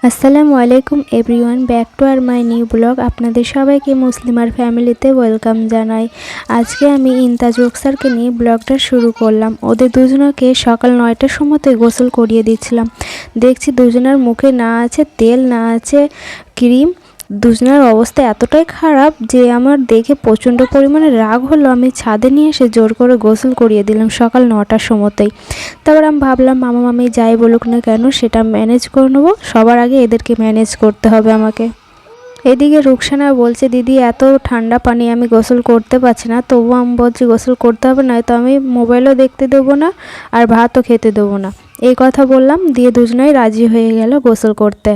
আসসালামু আলাইকুম everyone, back to our my new blog. আপনাদের সবাইকে মুসলিমার ফ্যামিলিতে ওয়েলকাম জানাই। আজকে আমি ইন্তাজ রুকসারকে নিয়ে ব্লগটা শুরু করলাম। ওদের দুজনকে সকাল 9টার সময়তে গোসল করিয়ে দিচ্ছিলাম। দেখছি দুজনের মুখে না আছে তেল, না আছে ক্রিম। দুজনের অবস্থা এতটাই খারাপ যে আমার দেখে প্রচণ্ড পরিমাণে রাগ হলো। আমি ছাদে নিয়ে এসে জোর করে গোসল করিয়ে দিলাম সকাল 9টার সময়তেই। তারপর আমি ভাবলাম মামা মামি যাই বলুক না কেন সেটা ম্যানেজ করে নেবো, সবার আগে এদেরকে ম্যানেজ করতে হবে আমাকে। এদিকে রুকসানা বলছে দিদি এত ঠান্ডা পানি আমি গোসল করতে পারছি না, তবুও আমি বলছি গোসল করতে হবে, না তো আমি মোবাইলও দেখতে দেবো না আর ভাতও খেতে দেবো না। এই কথা বললাম, দিয়ে দুজনেই রাজি হয়ে গেল গোসল করতে।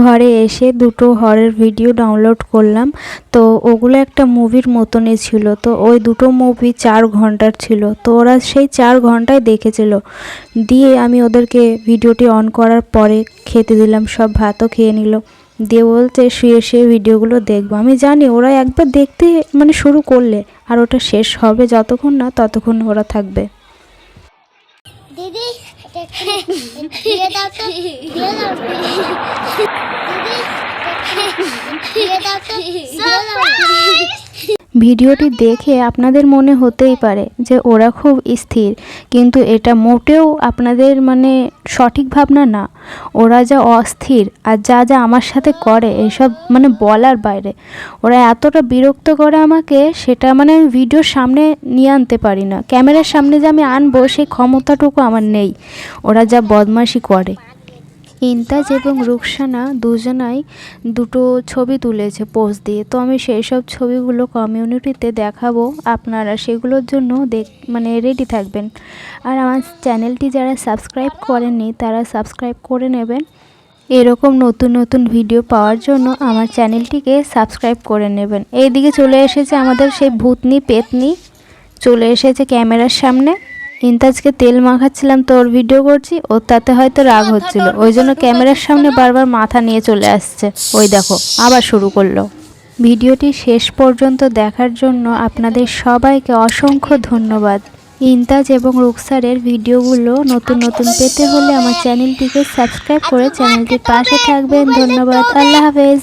ঘরে এসে দুটো হরের ভিডিও ডাউনলোড করলাম। তো ওগুলো একটা মুভির মতনই ছিল। তো ওই দুটো মুভি 4 ঘন্টার ছিল। তো ওরা সেই 4 ঘন্টায় দেখেছিল। দিয়ে আমি ওদেরকে ভিডিওটি অন করার পরে খেতে দিলাম, সব ভাতও খেয়ে নিল। দিয়ে বলছে শুয়ে শুয়ে ভিডিওগুলো দেখবো। আমি জানি ওরা একবার দেখতে শুরু করলে আর ওটা শেষ হবে যতক্ষণ না ততক্ষণ ওরা থাকবে। দিদি দিয়ে দাও তো, দিয়ে দাও ভিডিওটি দেখে আপনাদের মনে হতেই পারে যে ওরা খুব স্থির, কিন্তু এটা মোটেও আপনাদের সঠিক ভাবনা না। ওরা যা অস্থির আর যা যা আমার সাথে করে এসব বলার বাইরে। ওরা এতটা বিরক্ত করে আমাকে, সেটা আমি ভিডিওর সামনে নিয়ে আনতে পারি না। ক্যামেরার সামনে যে আমি আনবো সেই ক্ষমতাটুকু আমার নেই। ওরা যা বদমাশি করে। ইন্তাজ এবং রুকসানা দুজনাই দুটো ছবি তুলেছে পোজ দিয়ে। তো আমি সেই সব ছবিগুলো কমিউনিটিতে দেখাবো, আপনারা সেগুলোর জন্য রেডি থাকবেন। আর আমার চ্যানেলটি যারা সাবস্ক্রাইব করেননি তারা সাবস্ক্রাইব করে নেবেন। এরকম নতুন নতুন ভিডিও পাওয়ার জন্য আমার চ্যানেলটিকে সাবস্ক্রাইব করে নেবেন। এইদিকে চলে এসেছে আমাদের সেই ভূতনি পেতনি, চলে এসেছে ক্যামেরার সামনে। ইন্তাজকে তেল মাখাচ্ছিলাম তো ওর ভিডিও করছি, ওর তাতে হয়তো রাগ হচ্ছিল, ওই জন্য ক্যামেরার সামনে বারবার মাথা নিয়ে চলে আসছে। ওই দেখো আবার শুরু করলো। ভিডিওটি শেষ পর্যন্ত দেখার জন্য আপনাদের সবাইকে অসংখ্য ধন্যবাদ। ইন্তাজ এবং রুকসারের ভিডিওগুলো নতুন নতুন পেতে হলে আমার চ্যানেলটিকে সাবস্ক্রাইব করে চ্যানেলটির পাশে থাকবেন। ধন্যবাদ, আল্লাহ হাফেজ।